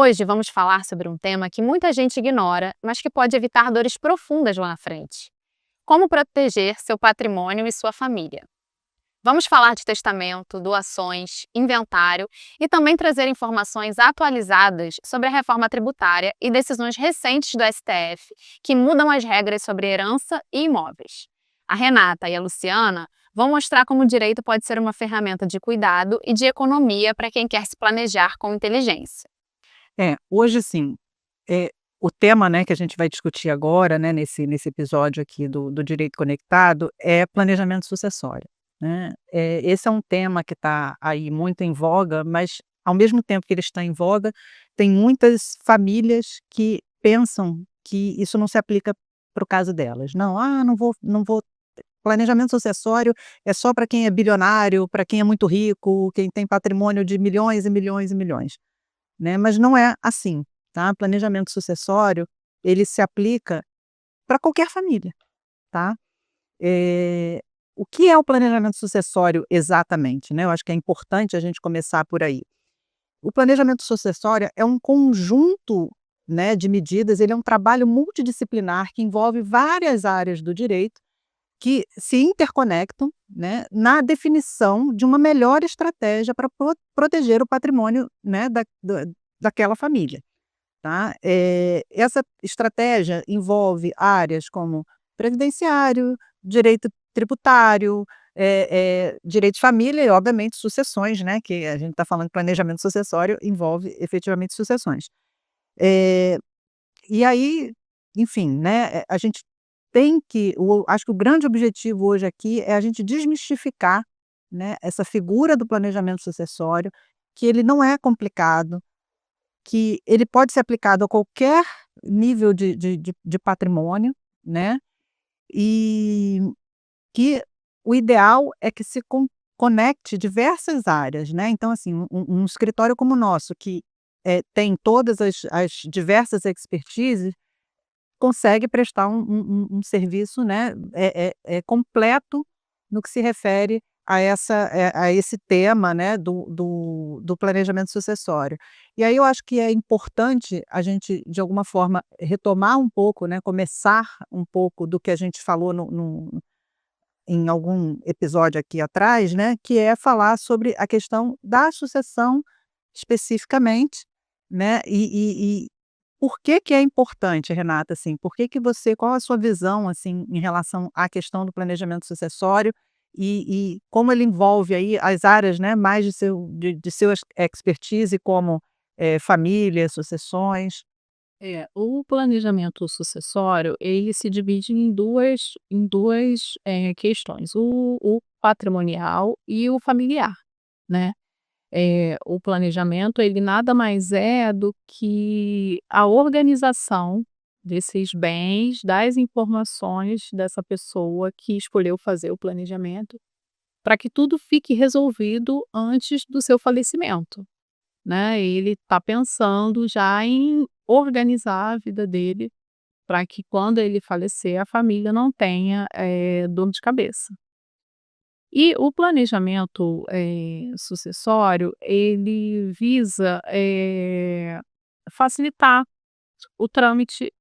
Hoje vamos falar sobre um tema que muita gente ignora, mas que pode evitar dores profundas lá na frente. Como proteger seu patrimônio e sua família. Vamos falar de testamento, doações, inventário e também trazer informações atualizadas sobre a reforma tributária e decisões recentes do STF que mudam as regras sobre herança e imóveis. A Renata e a Luciana vão mostrar como o direito pode ser uma ferramenta de cuidado e de economia para quem quer se planejar com inteligência. Hoje assim, eh, o tema, né, que a gente vai discutir agora, né, nesse episódio aqui do Direito Conectado, é planejamento sucessório, né. Esse é um tema que está aí muito em voga, mas ao mesmo tempo que ele está em voga, tem muitas famílias que pensam que isso não se aplica para o caso delas. Não, não vou planejamento sucessório é só para quem é bilionário, para quem é muito rico, quem tem patrimônio de milhões e milhões e milhões. Né, mas não é assim, tá. Planejamento sucessório, ele se aplica para qualquer família, tá. Eh, o que é o planejamento sucessório exatamente, né, eu acho que é importante a gente começar por aí. O planejamento sucessório é um conjunto, né, de medidas, ele é um trabalho multidisciplinar que envolve várias áreas do direito, que se interconectam, né, na definição de uma melhor estratégia para proteger o patrimônio, né, daquela família, tá. Essa estratégia envolve áreas como previdenciário, direito tributário, direito de família e obviamente sucessões, né, que a gente está falando de planejamento sucessório, envolve efetivamente sucessões. Eh e aí, enfim, né, a gente tem que acho que o grande objetivo hoje aqui é a gente desmistificar, né, essa figura do planejamento sucessório, que ele não é complicado, que ele pode ser aplicado a qualquer nível de patrimônio, né, e que o ideal é que se conecte diversas áreas, né. Então assim, um escritório como o nosso que, tem todas as diversas expertises, consegue prestar um serviço, né, completo no que se refere a esse tema, né, do planejamento sucessório. E aí eu acho que é importante a gente, de alguma forma, retomar um pouco, né, começar um pouco do que a gente falou em algum episódio aqui atrás, né, que é falar sobre a questão da sucessão especificamente, né, e por que que é importante, Renata, assim, por que que você qual a sua visão, assim, em relação à questão do planejamento sucessório e como ele envolve aí as áreas, né, mais de seu expertise como, família, sucessões? O planejamento sucessório, ele se divide em duas questões, o patrimonial e o familiar, né. O planejamento, ele nada mais é do que a organização desses bens, das informações dessa pessoa que escolheu fazer o planejamento, para que tudo fique resolvido antes do seu falecimento. Né, ele está pensando já em organizar a vida dele, para que quando ele falecer a família não tenha, dor de cabeça. E o planejamento, sucessório, ele visa, facilitar o trâmite,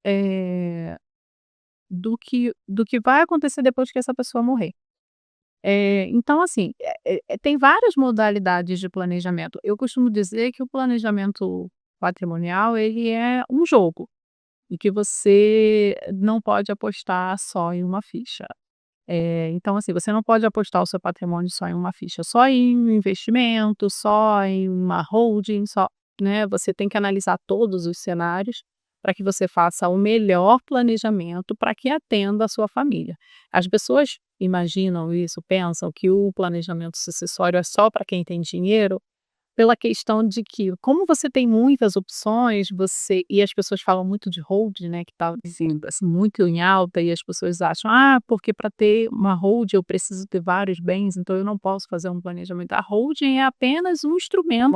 do que vai acontecer depois que essa pessoa morrer. Então assim, tem várias modalidades de planejamento. Eu costumo dizer que o planejamento patrimonial, ele é um jogo, e que você não pode apostar só em uma ficha. Então assim, você não pode apostar o seu patrimônio só em uma ficha, só em um investimento, só em uma holding, só, né, você tem que analisar todos os cenários para que você faça o melhor planejamento para que atenda a sua família. As pessoas imaginam isso, pensam que o planejamento sucessório é só para quem tem dinheiro, pela questão de que, como você tem muitas opções, e as pessoas falam muito de holding, né, que está assim, muito em alta, e as pessoas acham: "Ah, porque para ter uma holding eu preciso ter vários bens, então eu não posso fazer um planejamento". A holding é apenas um instrumento,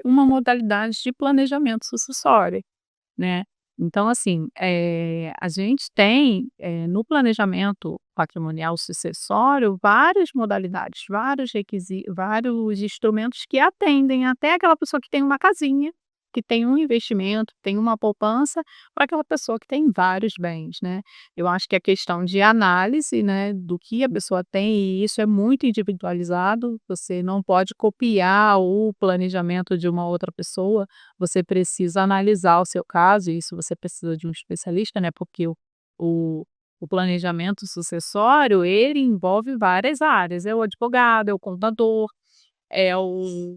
uma modalidade de planejamento sucessório, né. Então assim, a gente tem, no planejamento patrimonial sucessório, várias modalidades, vários instrumentos que atendem até aquela pessoa que tem uma casinha que tem um investimento, tem uma poupança, para aquela pessoa que tem vários bens, né. Eu acho que a questão de análise, né, do que a pessoa tem, e isso é muito individualizado, você não pode copiar o planejamento de uma outra pessoa, você precisa analisar o seu caso, e isso você precisa de um especialista, né, porque o o planejamento sucessório, ele envolve várias áreas, é o advogado, é o contador, é o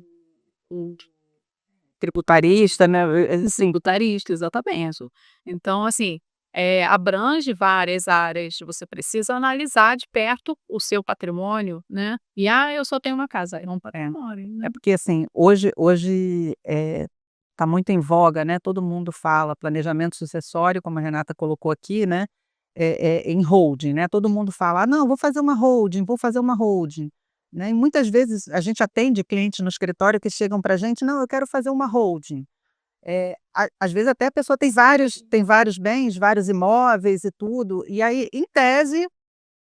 Tributarista, né, assim, tributarista, exatamente. Então, assim, abrange várias áreas, você precisa analisar de perto o seu patrimônio, né. E: "Ah, eu só tenho uma casa", é um é. patrimônio, É né. porque, assim, hoje, tá muito em voga, né, todo mundo fala planejamento sucessório, como a Renata colocou aqui, né, em holding, né, todo mundo fala: "Ah, não, vou fazer uma holding, vou fazer uma holding", né, e muitas vezes a gente atende clientes no escritório que chegam para a gente: "Não, eu quero fazer uma holding". Às vezes até a pessoa tem vários bens, vários imóveis e tudo, e aí, em tese,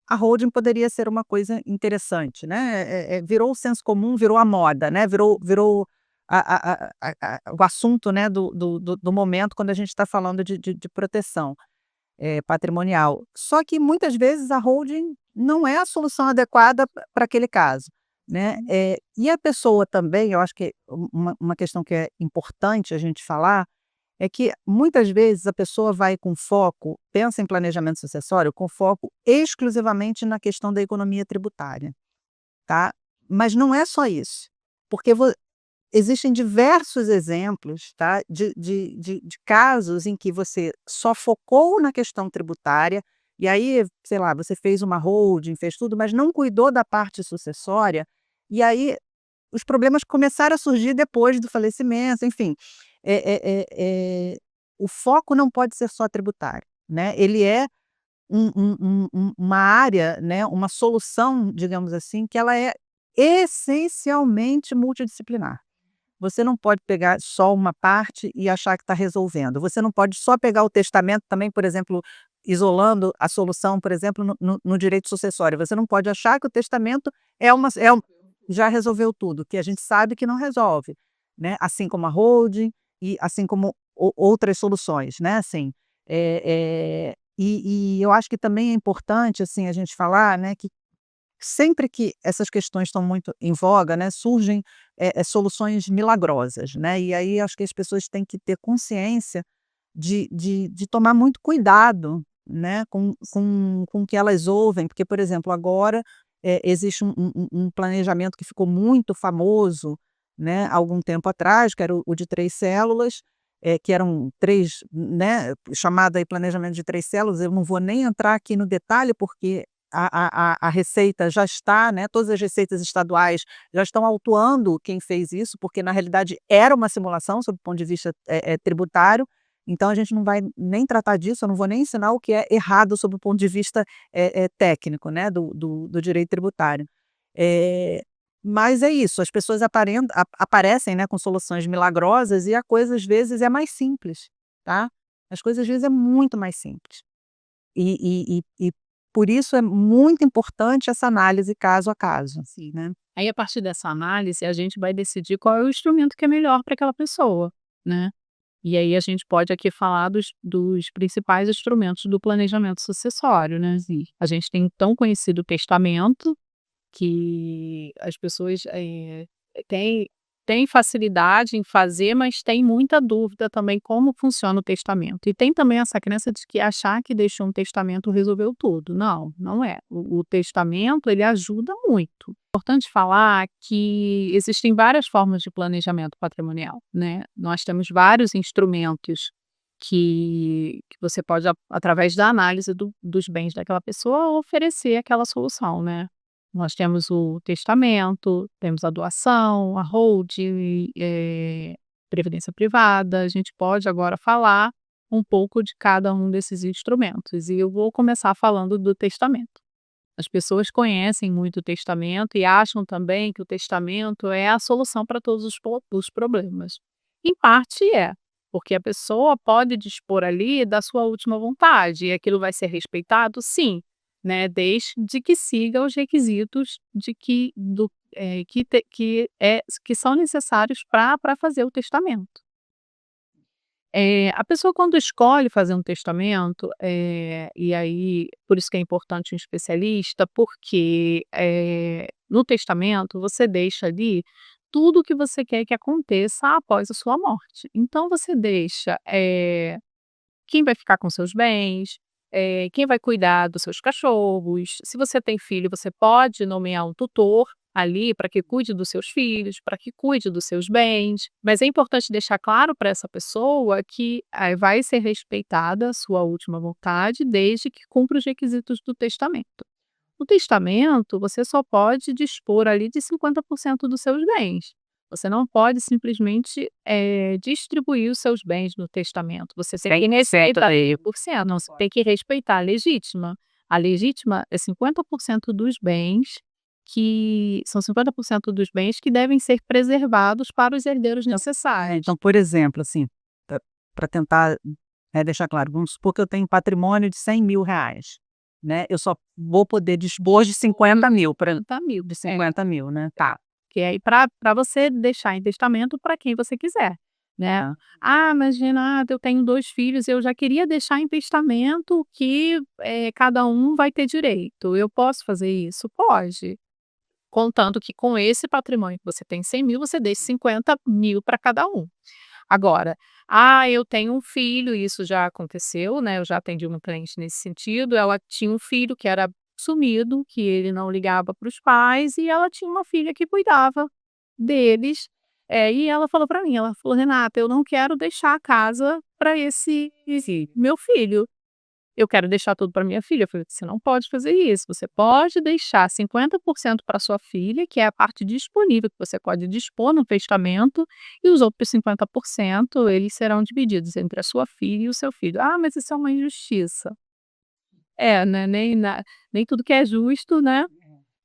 a holding poderia ser uma coisa interessante, né, virou o senso comum, virou a moda, né, virou o assunto, né, do momento quando a gente está falando de proteção, patrimonial. Só que muitas vezes a holding não é a solução adequada para aquele caso, né, e a pessoa também, eu acho que uma questão que é importante a gente falar, é que muitas vezes a pessoa vai com foco pensa em planejamento sucessório com foco exclusivamente na questão da economia tributária, tá. Mas não é só isso, porque existem diversos exemplos, tá, de casos em que você só focou na questão tributária, e aí, sei lá, você fez uma holding, fez tudo, mas não cuidou da parte sucessória, e aí os problemas começaram a surgir depois do falecimento, enfim. O foco não pode ser só tributário, né, ele é uma área, né, uma solução, digamos assim, que ela é essencialmente multidisciplinar. Você não pode pegar só uma parte e achar que está resolvendo. Você não pode só pegar o testamento também, por exemplo, isolando a solução, por exemplo, no direito sucessório. Você não pode achar que o testamento já resolveu tudo, que a gente sabe que não resolve, né, assim como a holding e assim como outras soluções, né, assim. E eu acho que também é importante, assim, a gente falar, né, que sempre que essas questões estão muito em voga, né, surgem, soluções milagrosas, né, e aí acho que as pessoas têm que ter consciência de tomar muito cuidado, né, com o que elas ouvem, porque, por exemplo, agora, existe um planejamento que ficou muito famoso, né, há algum tempo atrás, que era o de 3 células, que eram 3, né, chamado aí planejamento de 3 células, eu não vou nem entrar aqui no detalhe, porque a receita já está, né, todas as receitas estaduais já estão autuando quem fez isso, porque na realidade era uma simulação sob o ponto de vista, tributário, então a gente não vai nem tratar disso, eu não vou nem ensinar o que é errado sob o ponto de vista, técnico, né, do direito tributário. Eh, mas é isso, as pessoas aparecem, né, com soluções milagrosas e a coisa às vezes é mais simples, tá. As coisas às vezes é muito mais simples. E por isso é muito importante essa análise caso a caso, Sim. né. Aí, a partir dessa análise, a gente vai decidir qual é o instrumento que é melhor para aquela pessoa, né. E aí a gente pode aqui falar dos principais instrumentos do planejamento sucessório, né. Sim. A gente tem o tão conhecido testamento, que as pessoas, têm facilidade em fazer, mas tem muita dúvida também como funciona o testamento. E tem também essa crença de que achar que deixou um testamento resolveu tudo. Não, não é. O testamento, ele ajuda muito. É importante falar que existem várias formas de planejamento patrimonial, né. Nós temos vários instrumentos que você pode, através da análise dos bens daquela pessoa, oferecer aquela solução, né. Nós temos o testamento, temos a doação, a holding, previdência privada. A gente pode agora falar um pouco de cada um desses instrumentos, e eu vou começar falando do testamento. As pessoas conhecem muito o testamento e acham também que o testamento é a solução para todos os problemas. Em parte é, porque a pessoa pode dispor ali da sua última vontade e aquilo vai ser respeitado, sim, né, desde que siga os requisitos de que do que te que são necessários para fazer o testamento. A pessoa quando escolhe fazer um testamento, e aí por isso que é importante um especialista, porque, no testamento você deixa ali tudo o que você quer que aconteça após a sua morte. Então você deixa, quem vai ficar com seus bens, quem vai cuidar dos seus cachorros. Se você tem filho, você pode nomear um tutor ali para que cuide dos seus filhos, para que cuide dos seus bens. Mas é importante deixar claro para essa pessoa que vai ser respeitada a sua última vontade, desde que cumpra os requisitos do testamento. No testamento, você só pode dispor ali de 50% dos seus bens. Você não pode simplesmente, distribuir os seus bens no testamento. Você tem que respeitar 100%. Não, você tem que respeitar a legítima. A legítima é 50% dos bens que são 50% dos bens que devem ser preservados para os herdeiros necessários. Então, por exemplo, assim, para tentar, deixar claro, vamos supor que eu tenho patrimônio de R$ 100.000, né, eu só vou poder dispor de 50.000, para 50.000, de 50.000, né, tá. que é para você deixar em testamento para quem você quiser, né. Tá. Ah, mas Renata, eu tenho 2 filhos, eu já queria deixar em testamento que, cada um vai ter direito. Eu posso fazer isso? Pode. Contanto que com esse patrimônio que você tem 100.000, você deixe 50.000 para cada um. Agora, eu tenho um filho, isso já aconteceu, né, eu já atendi uma cliente nesse sentido, ela tinha um filho que era sumido, que ele não ligava para os pais, e ela tinha uma filha que cuidava deles, e ela falou para mim, ela falou: "Renata, eu não quero deixar a casa para esse meu filho. Eu quero deixar tudo para minha filha". Eu falei: "Você não pode fazer isso, você pode deixar 50% para sua filha, que é a parte disponível que você pode dispor no testamento, e os outros 50% eles serão divididos entre a sua filha e o seu filho". "Ah, mas isso é uma injustiça". É, né, nem tudo que é justo, né.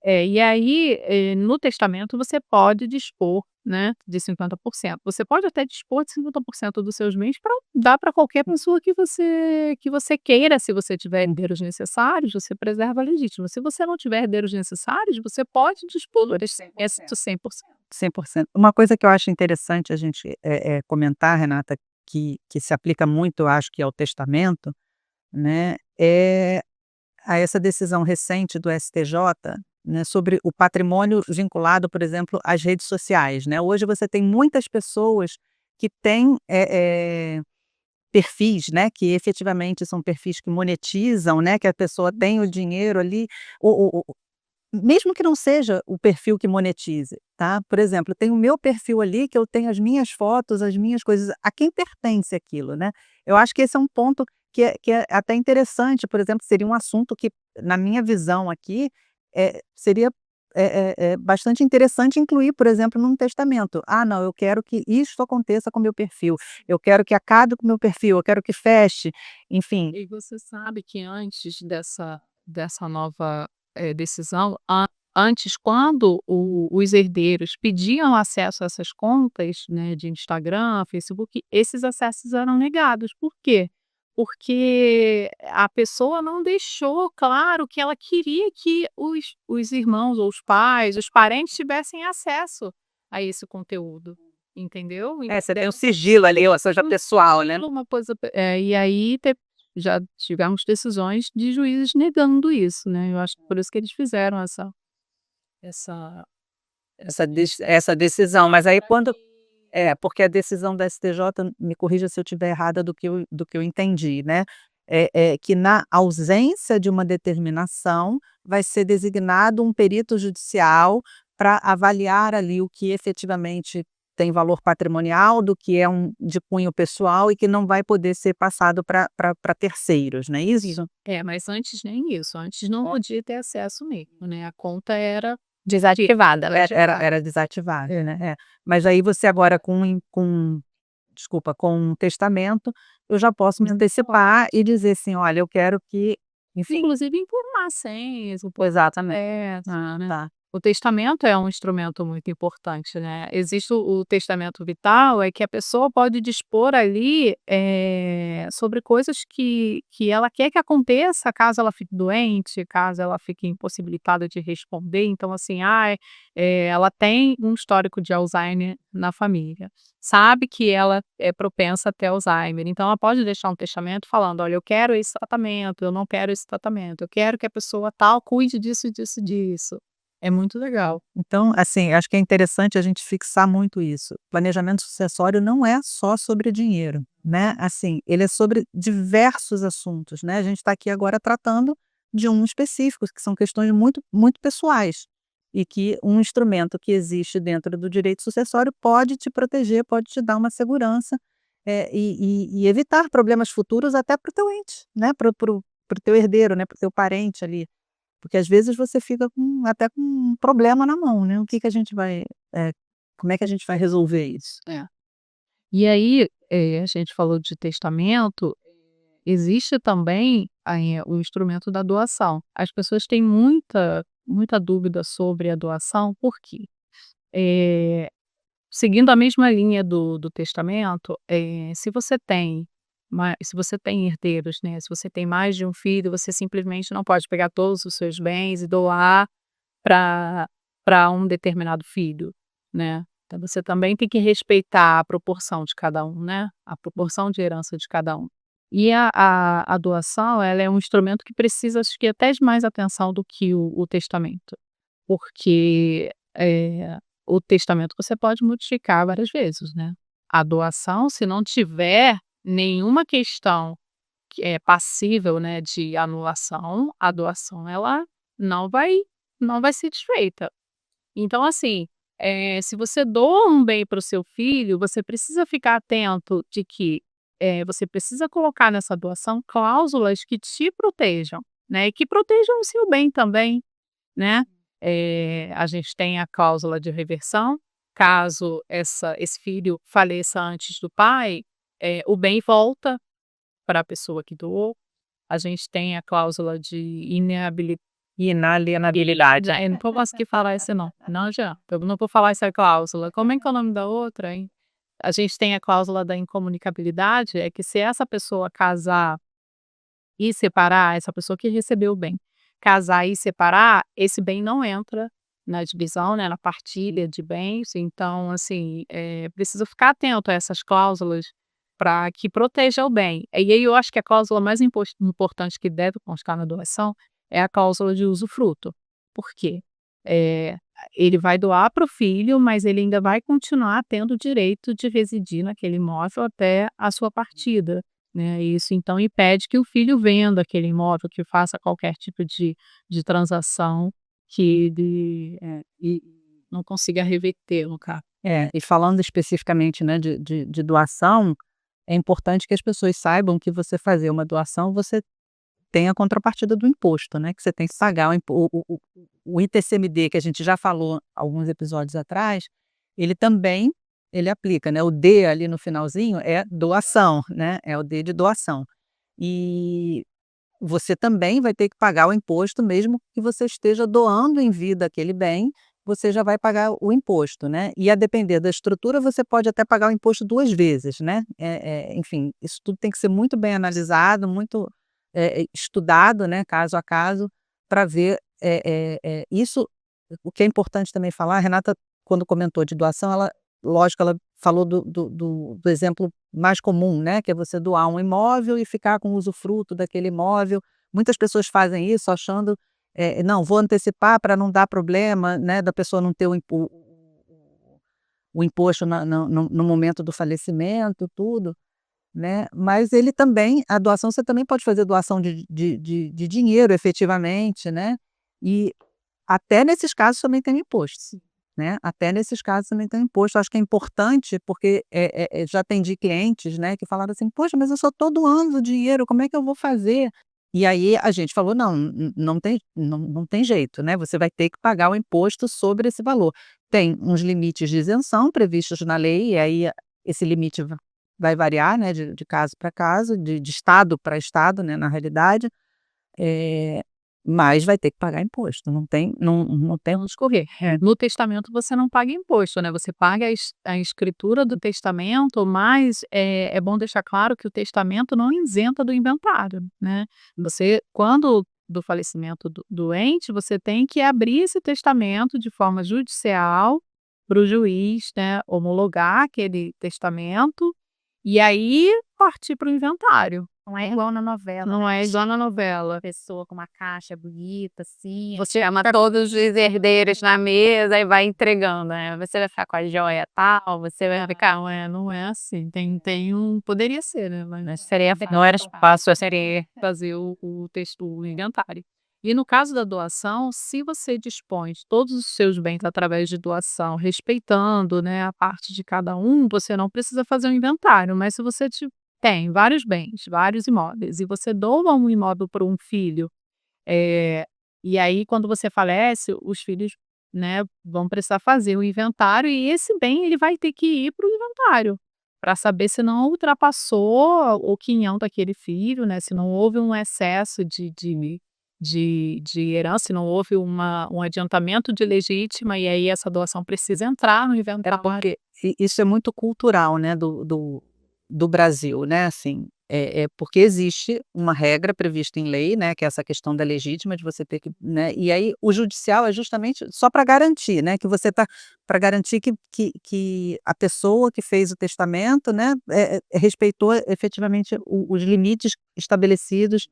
E aí, no testamento você pode dispor, né, de 50%. Você pode até dispor de 50% dos seus bens para dar para qualquer pessoa que você queira. Se você tiver herdeiros necessários, você preserva a legítima. Se você não tiver herdeiros necessários, você pode dispor do resto 100%. 100%. Uma coisa que eu acho interessante a gente, comentar, Renata, que se aplica muito, eu acho que ao testamento, né, é a essa decisão recente do STJ, né, sobre o patrimônio vinculado, por exemplo, às redes sociais, né. Hoje você tem muitas pessoas que têm, perfis, né, que efetivamente são perfis que monetizam, né, que a pessoa tem o dinheiro ali, o mesmo que não seja o perfil que monetize, tá. Por exemplo, eu tenho o meu perfil ali, que eu tenho as minhas fotos, as minhas coisas, a quem pertence aquilo, né. Eu acho que esse é um ponto que é até interessante, por exemplo, seria um assunto que, na minha visão aqui, seria, bastante interessante incluir, por exemplo, num testamento. "Ah, não, eu quero que isto aconteça com o meu perfil, eu quero que acabe com o meu perfil, eu quero que feche", enfim. E você sabe que antes dessa nova, decisão, antes quando os herdeiros pediam acesso a essas contas, né, de Instagram, Facebook, esses acessos eram negados. Por quê? Porque a pessoa não deixou claro que ela queria que os irmãos ou os pais, os parentes tivessem acesso a esse conteúdo, entendeu? Você tem um sigilo ali, ou seja, pessoal, né. Uma coisa, e aí já tivemos decisões de juízes negando isso, né, eu acho que por isso que eles fizeram essa Essa decisão, mas aí quando porque a decisão da STJ, me corrija se eu estiver errada do que eu entendi, né, que na ausência de uma determinação, vai ser designado um perito judicial para avaliar ali o que efetivamente tem valor patrimonial, do que é de cunho pessoal e que não vai poder ser passado para terceiros, não é isso? mas antes nem isso, antes não podia ter acesso mesmo, né, a conta era Desativada, né? Era desativado, né, Mas aí você agora com um testamento, eu já posso me antecipar e dizer assim: "Olha, eu quero que", enfim. inclusive informar senhas, Exatamente. né. Tá. O testamento é um instrumento muito importante, né. Existe o testamento vital, é que a pessoa pode dispor ali, sobre coisas que ela quer que aconteça caso ela fique doente, caso ela fique impossibilitada de responder. Então, assim, ela tem um histórico de Alzheimer na família, sabe que ela é propensa a ter Alzheimer, então ela pode deixar um testamento falando: "Olha, eu quero esse tratamento, eu não quero esse tratamento, eu quero que a pessoa tal cuide disso, disso, disso". É muito legal. Então, assim, acho que é interessante a gente fixar muito isso. Planejamento sucessório não é só sobre dinheiro, né? Assim, ele é sobre diversos assuntos, né? A gente está aqui agora tratando de um específico, que são questões muito, muito pessoais. E que um instrumento que existe dentro do direito sucessório pode te proteger, pode te dar uma segurança, e evitar problemas futuros até para o teu ente, né? Para o teu herdeiro, né? Para o teu parente ali. Porque às vezes você fica até com um problema na mão, né, o que que a gente vai, eh, como é que a gente vai resolver isso? É. E aí, a gente falou de testamento, existe também o instrumento da doação. As pessoas têm muita dúvida sobre a doação, por quê? Eh, Seguindo a mesma linha do testamento, se você tem herdeiros, né, se você tem mais de um filho, você simplesmente não pode pegar todos os seus bens e doar para um determinado filho, né. Então você também tem que respeitar a proporção de cada um, né, a proporção de herança de cada um. E a doação, ela é um instrumento que precisa, acho que até de mais atenção do que o testamento, porque, o testamento você pode modificar várias vezes, né. A doação, se não tiver nenhuma questão que é passível, né, de anulação, a doação ela não vai não vai ser desfeita. Então assim, se você doa um bem para o seu filho, você precisa ficar atento de que, você precisa colocar nessa doação cláusulas que te protejam, né, e que protejam o seu bem também, né. A gente tem a cláusula de reversão, caso esse filho faleça antes do pai, o bem volta para a pessoa que doou. A gente tem a cláusula de inalienabilidade. Eu não vou conseguir falar esse não. Não já. Eu não vou falar essa cláusula. Como é que é o nome da outra, hein? A gente tem a cláusula da incomunicabilidade, é que se essa pessoa casar e separar, essa pessoa que recebeu o bem, casar e separar, esse bem não entra na divisão, né, na partilha de bens. Então, assim, precisa ficar atento a essas cláusulas para que proteja o bem. E aí eu acho que a cláusula mais importante que deve constar na doação é a cláusula de usufruto. Por quê? Eh, Ele vai doar para o filho, mas ele ainda vai continuar tendo o direito de residir naquele imóvel até a sua partida, né. Isso então impede que o filho venda aquele imóvel, que faça qualquer tipo de transação que ele, e não consiga reverter no caso. E falando especificamente, né, de doação, é importante que as pessoas saibam que você fazer uma doação, você tem a contrapartida do imposto, né, que você tem que pagar o ITCMD, que a gente já falou alguns episódios atrás, ele também ele aplica, né, o D ali no finalzinho é doação, né, é o D de doação. E você também vai ter que pagar o imposto, mesmo que você esteja doando em vida aquele bem, você já vai pagar o imposto, né. E a depender da estrutura, você pode até pagar o imposto 2 vezes, né. Enfim, isso tudo tem que ser muito bem analisado, muito, estudado, né, caso a caso, para ver, isso. O que é importante também falar, a Renata, quando comentou de doação, ela, lógico, ela falou do exemplo mais comum, né, que é você doar um imóvel e ficar com o usufruto daquele imóvel. Muitas pessoas fazem isso achando, "Não, vou antecipar para não dar problema, né, da pessoa não ter o imposto no momento do falecimento, tudo", né. Mas ele também, a doação, você também pode fazer doação de dinheiro efetivamente, né, e até nesses casos também tem imposto, né, até nesses casos também tem imposto. Acho que é importante, porque, já atendi clientes, né, que falaram assim: "Poxa, mas eu só estou doando dinheiro, como é que eu vou fazer?". E aí a gente falou: "Não, não tem jeito, né, você vai ter que pagar o imposto sobre esse valor". Tem uns limites de isenção previstos na lei, e aí esse limite vai variar, né, de caso para caso, de estado para estado, né, na realidade. mas vai ter que pagar imposto, não tem onde escorrer. No testamento você não paga imposto, né? Você paga a escritura do testamento, mas é bom deixar claro que o testamento não isenta do inventário, né? Você, quando do falecimento do doente, você tem que abrir esse testamento de forma judicial para o juiz, né, homologar aquele testamento e aí partir para o inventário. Não é igual na novela, Não né? é igual na novela. Pessoa com uma caixa bonita, assim. Você chama todos os herdeiros na mesa e vai entregando, né? Você vai ficar com a joia tal, você vai ficar. Não é assim. Poderia ser, né? Mas Seria Não era fácil, seria fazer o texto, o inventário. E no caso da doação, se você dispõe de todos os seus bens através de doação, respeitando, né, a parte de cada um, você não precisa fazer um inventário. Mas se você tem vários bens, vários imóveis, e você doa um imóvel para um filho, e aí quando você falece, os filhos, né, vão precisar fazer o inventário e esse bem ele vai ter que ir para o inventário para saber se não ultrapassou o quinhão daquele filho, né, se não houve um excesso de herança, se não houve um adiantamento de legítima, e aí essa doação precisa entrar no inventário. porque isso é muito cultural, né, do Brasil, né, assim, porque existe uma regra prevista em lei, né, que é essa questão da legítima, de você ter que, né, e aí o judicial é justamente só para garantir, né, que você está para garantir que a pessoa que fez o testamento, né, respeitou efetivamente os limites estabelecidos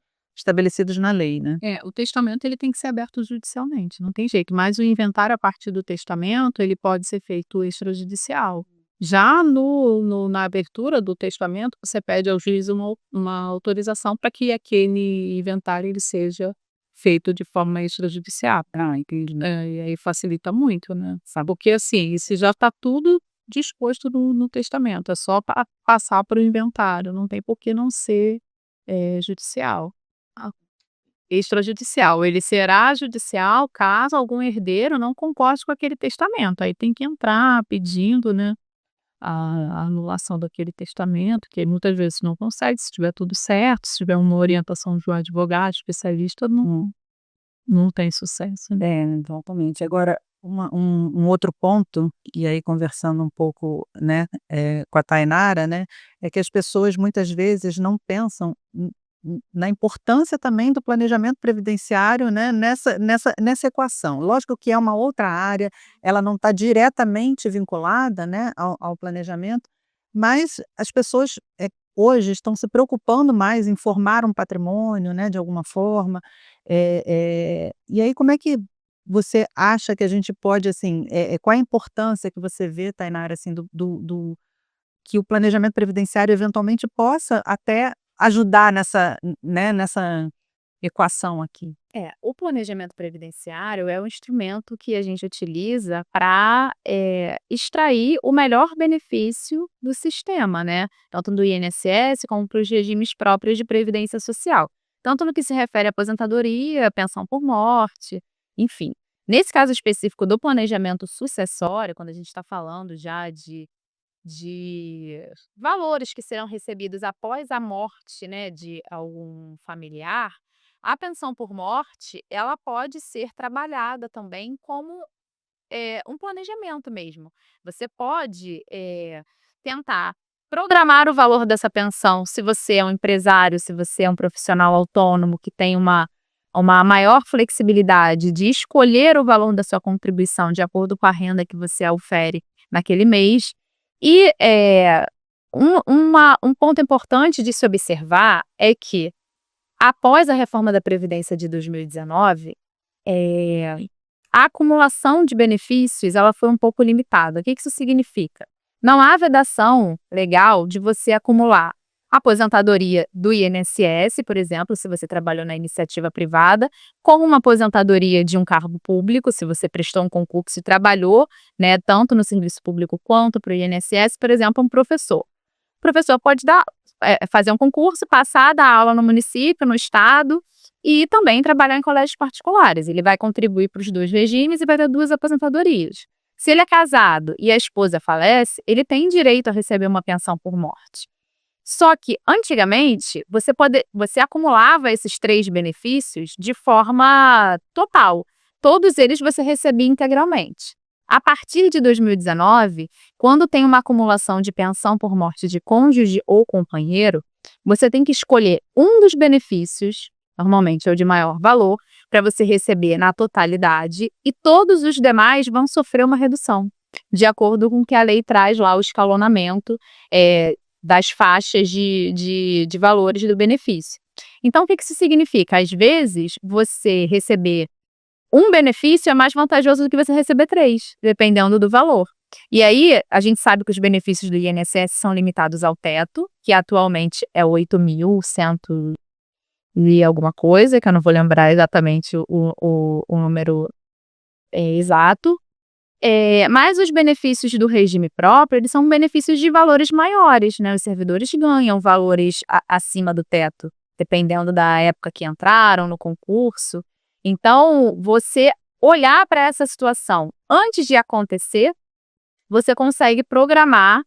na lei, né. O testamento ele tem que ser aberto judicialmente, não tem jeito, mas o inventário a partir do testamento, ele pode ser feito extrajudicial. Já na abertura do testamento, você pede ao juiz uma autorização para que aquele inventário ele seja feito de forma extrajudicial. Entendi. E aí facilita muito, né? Porque assim, isso já está tudo disposto no testamento, é só passar para o inventário, não tem por que não ser judicial. Extrajudicial, ele será judicial caso algum herdeiro não concorde com aquele testamento, aí tem que entrar pedindo, né, a anulação daquele testamento, que muitas vezes não consegue, se tiver tudo certo, se tiver uma orientação de um advogado especialista, não tem sucesso, né. Exatamente. Agora, um outro ponto, e aí conversando um pouco, né, com a Tainara, né, é que as pessoas muitas vezes não pensam na importância também do planejamento previdenciário, né, nessa equação. Lógico que é uma outra área, ela não está diretamente vinculada, né, ao planejamento, mas as pessoas hoje estão se preocupando mais em formar um patrimônio, né, de alguma forma. E aí como é que você acha que a gente pode, assim, qual a importância que você vê, Tainara, assim, que o planejamento previdenciário eventualmente possa até ajudar nessa equação aqui? O planejamento previdenciário é um instrumento que a gente utiliza para extrair o melhor benefício do sistema, né? Tanto do INSS como para os regimes próprios de previdência social. Tanto no que se refere à aposentadoria, pensão por morte, enfim. Nesse caso específico do planejamento sucessório, quando a gente está falando já de valores que serão recebidos após a morte, né, de algum familiar, a pensão por morte, ela pode ser trabalhada também como um planejamento mesmo. Você pode tentar programar o valor dessa pensão, se você é um empresário, se você é um profissional autônomo que tem uma maior flexibilidade de escolher o valor da sua contribuição de acordo com a renda que você ofere naquele mês. E um ponto importante de se observar é que, após a reforma da Previdência de 2019, a acumulação de benefícios ela foi um pouco limitada. O que isso significa? Não há vedação legal de você acumular aposentadoria do INSS, por exemplo, se você trabalhou na iniciativa privada, com uma aposentadoria de um cargo público, se você prestou um concurso e trabalhou, né, tanto no serviço público quanto para o INSS, por exemplo, um professor. O professor pode fazer um concurso, passar, dar aula no município, no estado, e também trabalhar em colégios particulares. Ele vai contribuir para os dois regimes e vai ter 2 aposentadorias. Se ele é casado e a esposa falece, ele tem direito a receber uma pensão por morte. Só que, antigamente, você acumulava esses 3 benefícios de forma total. Todos eles você recebia integralmente. A partir de 2019, quando tem uma acumulação de pensão por morte de cônjuge ou companheiro, você tem que escolher um dos benefícios, normalmente é o de maior valor, para você receber na totalidade, e todos os demais vão sofrer uma redução, de acordo com o que a lei traz lá, o escalonamento das faixas de valores do benefício. Então, o que isso significa? Às vezes, você receber um benefício é mais vantajoso do que você receber 3, dependendo do valor. E aí, a gente sabe que os benefícios do INSS são limitados ao teto, que atualmente é 8.100 e alguma coisa, que eu não vou lembrar exatamente o número exato. Mas os benefícios do regime próprio, eles são benefícios de valores maiores, né? Os servidores ganham valores acima do teto, dependendo da época que entraram no concurso. Então, você olhar para essa situação antes de acontecer, você consegue programar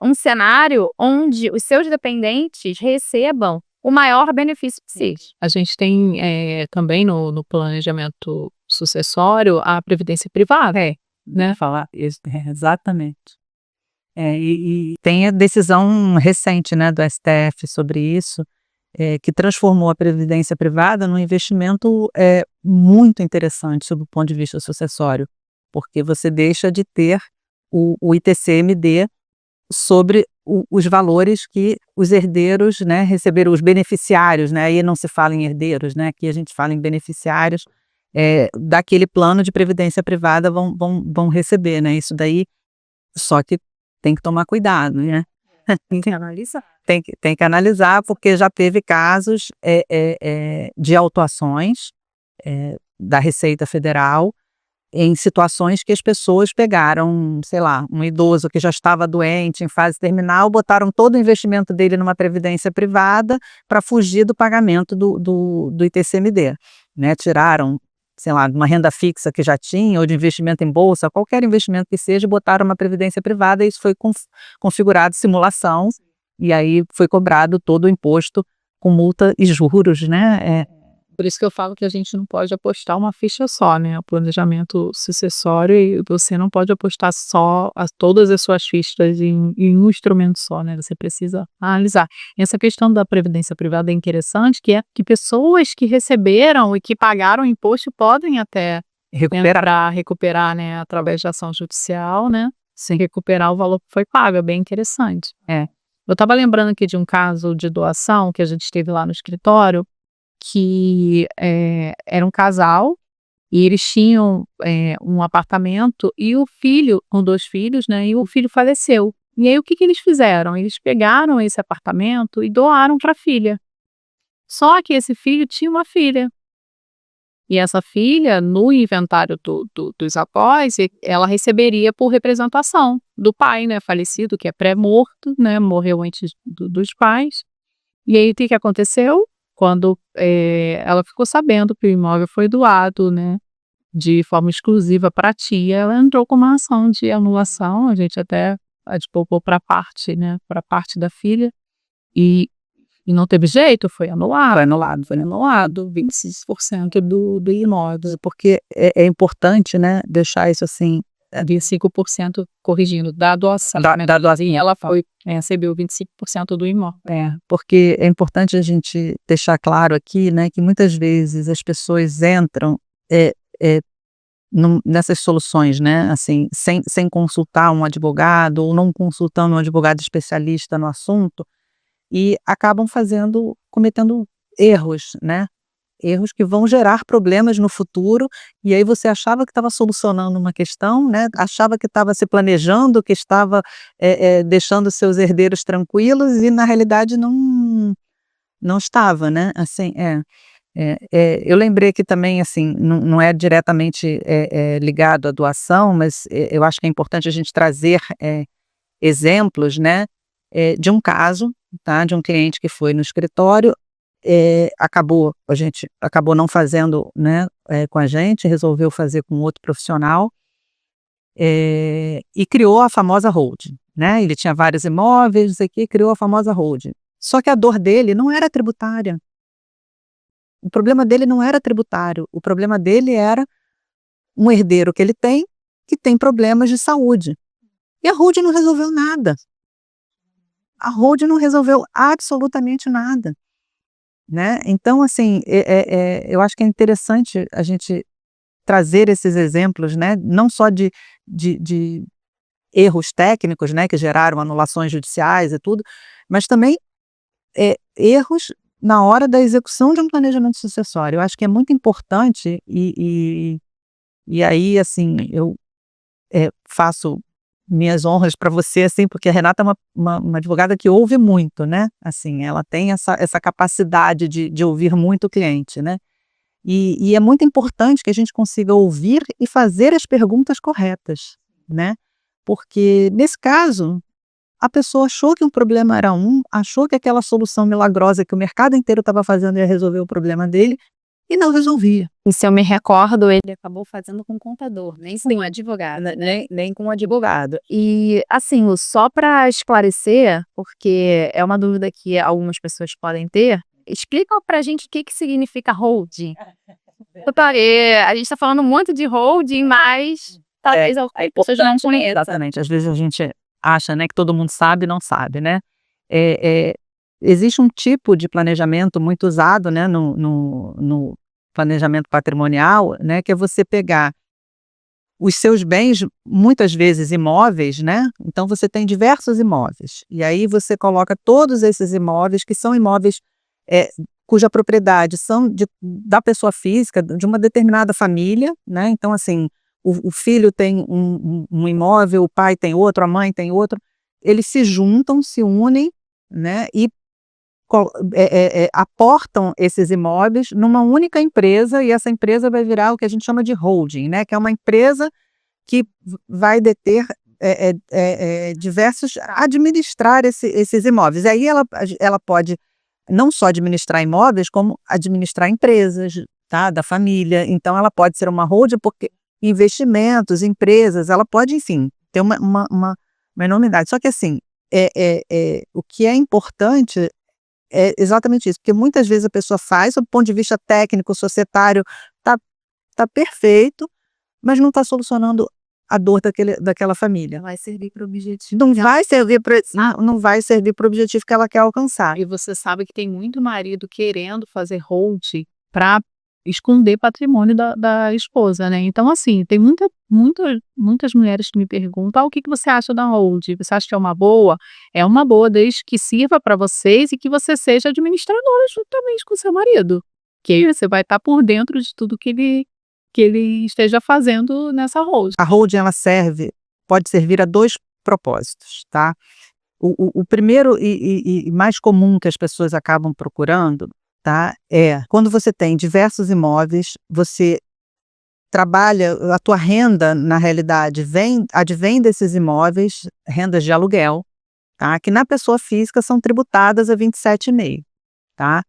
um cenário onde os seus dependentes recebam o maior benefício possível. A gente tem também no planejamento sucessório a previdência privada, né? Falar isso, exatamente. E tem a decisão recente, né, do STF sobre isso, que transformou a previdência privada num investimento muito interessante sob o ponto de vista sucessório, porque você deixa de ter o ITCMD sobre os valores que os herdeiros, né, receberam, os beneficiários, né, aí não se fala em herdeiros, né, aqui a gente fala em beneficiários daquele plano de previdência privada vão receber, né, isso daí, só que tem que tomar cuidado, né. Tem que analisar. Tem que analisar, porque já teve casos de autuações da Receita Federal em situações que as pessoas pegaram, sei lá, um idoso que já estava doente em fase terminal, botaram todo o investimento dele numa previdência privada para fugir do pagamento do ITCMD, né? Tiraram, sei lá, de uma renda fixa que já tinha, ou de investimento em bolsa, qualquer investimento que seja, botaram uma previdência privada e isso foi configurado simulação, e aí foi cobrado todo o imposto com multa e juros, né? Por isso que eu falo que a gente não pode apostar uma ficha só, né? O planejamento sucessório, e você não pode apostar todas as suas fichas em um instrumento só, né? Você precisa analisar. E essa questão da previdência privada é interessante, que é que pessoas que receberam e que pagaram imposto podem até recuperar, né? Através de ação judicial, né? Sem recuperar o valor que foi pago. É bem interessante. Eu estava lembrando aqui de um caso de doação que a gente teve lá no escritório, que era um casal e eles tinham um apartamento e o filho, com 2 filhos, né, e o filho faleceu. E aí o que eles fizeram? Eles pegaram esse apartamento e doaram para a filha. Só que esse filho tinha uma filha. E essa filha, no inventário dos avós, ela receberia por representação do pai, né, falecido, que é pré-morto, né, morreu antes dos pais. E aí o que aconteceu? Quando ela ficou sabendo que o imóvel foi doado, né, de forma exclusiva para a tia, ela entrou com uma ação de anulação, a gente até advogou para a parte da filha, e não teve jeito, foi anulado, 26% do imóvel. Porque é importante, né, deixar isso assim, 25% corrigindo, da doação. Da doação. Ela recebeu 25% do imóvel. Porque é importante a gente deixar claro aqui, né, que muitas vezes as pessoas entram nessas soluções, né, assim, sem consultar um advogado ou não consultando um advogado especialista no assunto e acabam cometendo erros, né? Erros que vão gerar problemas no futuro, e aí você achava que estava solucionando uma questão, né? Achava que estava se planejando, que estava deixando seus herdeiros tranquilos, e na realidade não estava, né? Assim, eu lembrei que também, assim, não é diretamente ligado à doação, mas eu acho que é importante a gente trazer exemplos, né? De um caso, tá? De um cliente que foi no escritório, a gente acabou não fazendo, né, com a gente, resolveu fazer com outro profissional, e criou a famosa holding, né? Ele tinha vários imóveis, não sei o quê, criou a famosa holding. Só que a dor dele não era tributária. O problema dele não era tributário. O problema dele era um herdeiro que ele tem, que tem problemas de saúde. E a holding não resolveu nada. A holding não resolveu absolutamente nada, né? Então, assim, eu acho que é interessante a gente trazer esses exemplos, né? Não só de erros técnicos, né? Que geraram anulações judiciais e tudo, mas também erros na hora da execução de um planejamento sucessório. Eu acho que é muito importante e aí, assim, eu faço minhas honras para você, assim, porque a Renata é uma advogada que ouve muito, né? Assim, ela tem essa capacidade de ouvir muito o cliente, né? E é muito importante que a gente consiga ouvir e fazer as perguntas corretas, né? Porque, nesse caso, a pessoa achou que um problema era achou que aquela solução milagrosa que o mercado inteiro estava fazendo ia resolver o problema dele, e não resolvia. E se eu me recordo, ele acabou fazendo com contador, nem com advogado. Nem com o advogado. E, assim, só para esclarecer, porque é uma dúvida que algumas pessoas podem ter, explica pra gente o que significa holding. Porque a gente está falando muito de holding, mas talvez as pessoas não conheçam. Exatamente. Às vezes a gente acha, né, que todo mundo sabe e não sabe, né? Existe um tipo de planejamento muito usado, né, no planejamento patrimonial, né, que é você pegar os seus bens, muitas vezes imóveis, né? Então você tem diversos imóveis. E aí você coloca todos esses imóveis, que são imóveis cuja propriedade são da pessoa física, de uma determinada família, né? Então, assim, o filho tem um imóvel, o pai tem outro, a mãe tem outro. Eles se juntam, se unem, né? E aportam esses imóveis numa única empresa, e essa empresa vai virar o que a gente chama de holding, né? Que é uma empresa que vai deter administrar esses imóveis. E aí ela pode não só administrar imóveis, como administrar empresas, tá? Da família. Então ela pode ser uma holding porque investimentos, empresas, ela pode, enfim, ter uma enormidade. Só que, assim, o que é importante é exatamente isso, porque muitas vezes a pessoa faz, do ponto de vista técnico, societário, tá perfeito, mas não está solucionando a dor daquela família. Vai servir para o objetivo. Não vai servir para o objetivo que ela quer alcançar. E você sabe que tem muito marido querendo fazer hold para esconder patrimônio da esposa, né? Então, assim, tem muitas mulheres que me perguntam: o que você acha da hold? Você acha que é uma boa? É uma boa, desde que sirva para vocês e que você seja administradora juntamente com seu marido. Que aí você vai estar por dentro de tudo que ele esteja fazendo nessa hold. A holding, ela pode servir a dois propósitos, tá? O primeiro e mais comum que as pessoas acabam procurando, tá? Quando você tem diversos imóveis, você trabalha, a tua renda, na realidade, advém desses imóveis, rendas de aluguel, tá? Que na pessoa física são tributadas a 27,5%, tá?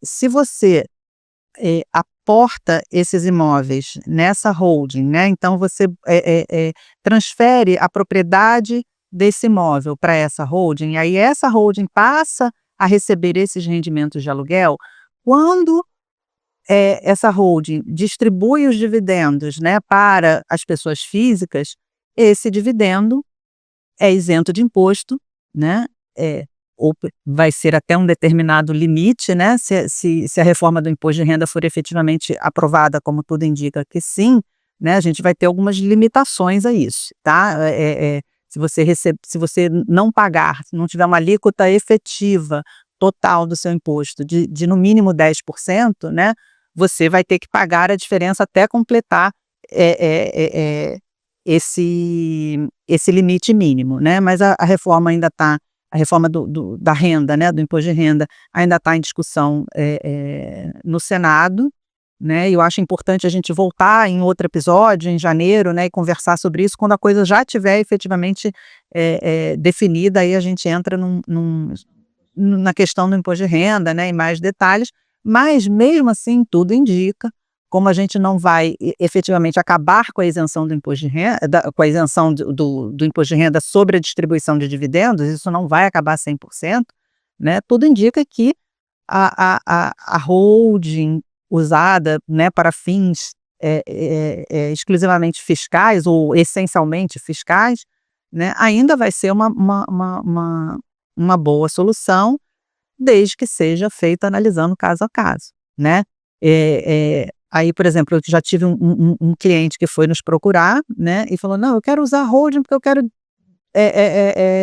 Se você aporta esses imóveis nessa holding, né? Então você transfere a propriedade desse imóvel para essa holding, e aí essa holding passa a receber esses rendimentos de aluguel. Quando essa holding distribui os dividendos, né, para as pessoas físicas, esse dividendo é isento de imposto, né? Ou vai ser até um determinado limite, né? Se a reforma do imposto de renda for efetivamente aprovada, como tudo indica que sim, né? A gente vai ter algumas limitações a isso, tá? Se você não pagar, se não tiver uma alíquota efetiva total do seu imposto de no mínimo 10%, né? Você vai ter que pagar a diferença até completar esse limite mínimo, né? Mas a reforma ainda está. A reforma da renda, né, do imposto de renda, ainda está em discussão no Senado, né? E eu acho importante a gente voltar em outro episódio, em janeiro, né, e conversar sobre isso quando a coisa já estiver efetivamente definida. Aí a gente entra na questão do imposto de renda, né, em mais detalhes, mas mesmo assim tudo indica, como a gente não vai efetivamente acabar com a isenção do imposto de renda, com a isenção do imposto de renda sobre a distribuição de dividendos, isso não vai acabar 100%, né? Tudo indica que a holding usada, né, para fins exclusivamente fiscais ou essencialmente fiscais, né, ainda vai ser uma boa solução, desde que seja feita analisando caso a caso, né? Aí, por exemplo, eu já tive um cliente que foi nos procurar, né, e falou, não, eu quero usar holding porque eu quero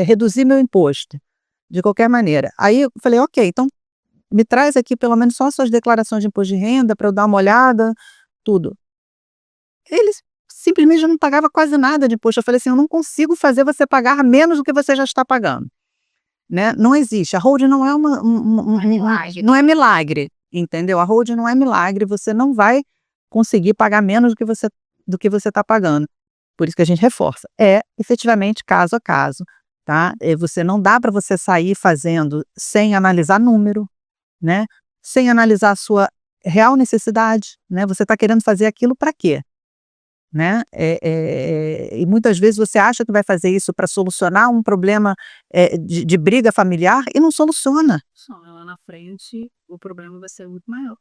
reduzir meu imposto, de qualquer maneira. Aí eu falei, ok, então me traz aqui pelo menos só suas declarações de imposto de renda para eu dar uma olhada, tudo. Ele simplesmente não pagava quase nada de imposto. Eu falei assim, eu não consigo fazer você pagar menos do que você já está pagando, né? Não existe. A holding não é não é milagre, entendeu? A holding não é milagre, você não vai conseguir pagar menos do que você está pagando. Por isso que a gente reforça. É efetivamente caso a caso, tá? Você não dá para você sair fazendo sem analisar número, né? Sem analisar a sua real necessidade, né? Você está querendo fazer aquilo para quê? Né? E muitas vezes você acha que vai fazer isso para solucionar um problema de briga familiar e não soluciona. Lá na frente, o problema vai ser muito maior.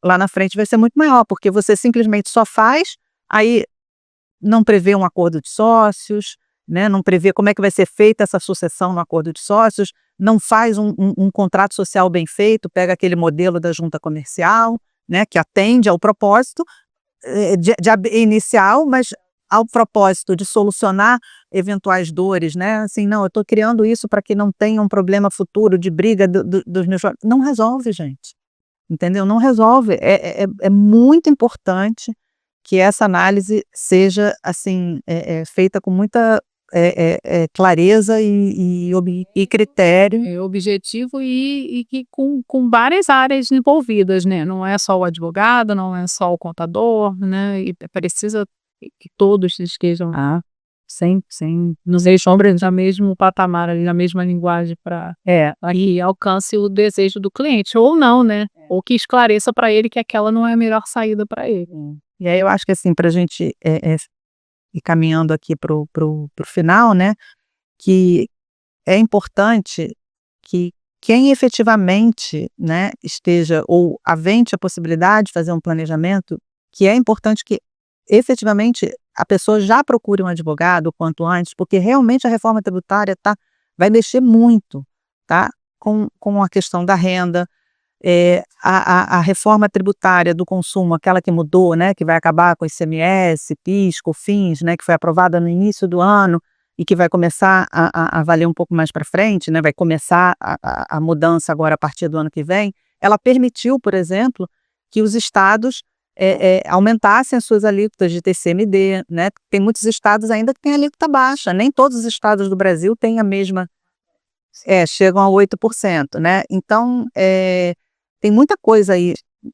Lá na frente vai ser muito maior, porque você simplesmente só faz, aí não prevê um acordo de sócios, né? Não prevê como é que vai ser feita essa sucessão no acordo de sócios, não faz um contrato social bem feito, pega aquele modelo da junta comercial, né, que atende ao propósito inicial, mas ao propósito de solucionar eventuais dores, né? Assim, não, eu estou criando isso para que não tenha um problema futuro de briga dos meus... Não resolve, gente. Entendeu? Não resolve. É muito importante que essa análise seja, assim, feita com muita clareza e critério. É objetivo e que com várias áreas envolvidas, né? Não é só o advogado, não é só o contador, né? E precisa que todos estejam sem nos sombras no mesmo patamar, ali, na mesma linguagem para aí alcance o desejo do cliente, ou não, né? Ou que esclareça para ele que aquela não é a melhor saída para ele. E aí eu acho que, assim, para a gente ir caminhando aqui pro final, né, que é importante que quem efetivamente, né, esteja ou avente a possibilidade de fazer um planejamento, que é importante que efetivamente a pessoa já procure um advogado o quanto antes, porque realmente a reforma tributária vai mexer muito, tá, com a questão da renda. A reforma tributária do consumo, aquela que mudou, né, que vai acabar com o ICMS, PIS, COFINS, né, que foi aprovada no início do ano e que vai começar a valer um pouco mais para frente, né, vai começar a mudança agora a partir do ano que vem, ela permitiu, por exemplo, que os estados aumentassem as suas alíquotas de TCMD, né? Tem muitos estados ainda que têm alíquota baixa, nem todos os estados do Brasil têm a mesma, chegam a 8%, né? Então, tem muita coisa aí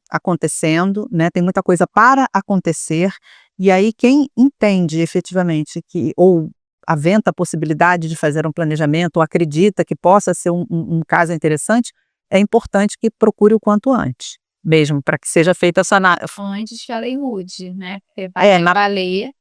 acontecendo, né? Tem muita coisa para acontecer, e aí quem entende efetivamente ou aventa a possibilidade de fazer um planejamento, ou acredita que possa ser um caso interessante, é importante que procure o quanto antes, mesmo para que seja feita essa análise. Antes que a lei mude, né? Vai valer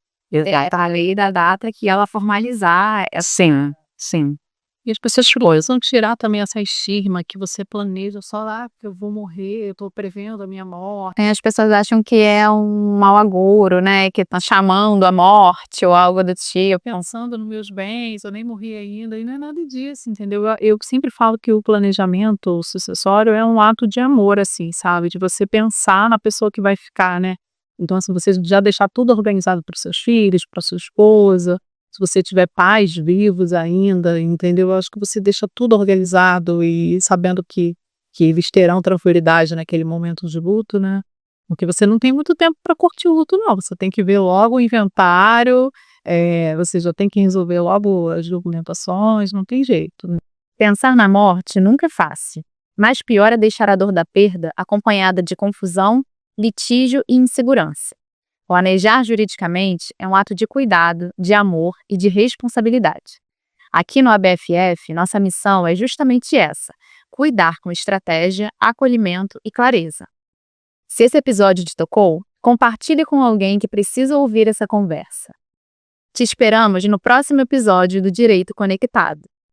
a lei da data que ela formalizar. Sim, sim. E as pessoas precisam tirar também essa estigma que você planeja só lá, porque eu vou morrer, eu estou prevendo a minha morte. As pessoas acham que é um mau agouro, né? Que tá chamando a morte ou algo do tipo. Pensando nos meus bens, eu nem morri ainda, e não é nada disso, entendeu? Eu sempre falo que o planejamento sucessório é um ato de amor, assim, sabe? De você pensar na pessoa que vai ficar, né? Então, assim, você já deixar tudo organizado para os seus filhos, para sua esposa. Se você tiver pais vivos ainda, entendeu? Eu acho que você deixa tudo organizado e sabendo que eles terão tranquilidade naquele momento de luto, né? Porque você não tem muito tempo para curtir o luto, não. Você tem que ver logo o inventário, você já tem que resolver logo as documentações, não tem jeito, né? Pensar na morte nunca é fácil, mas pior é deixar a dor da perda acompanhada de confusão, litígio e insegurança. Planejar juridicamente é um ato de cuidado, de amor e de responsabilidade. Aqui no ABFF, nossa missão é justamente essa: cuidar com estratégia, acolhimento e clareza. Se esse episódio te tocou, Compartilhe com alguém que precisa ouvir essa conversa. Te esperamos no próximo episódio do Direito Conectado.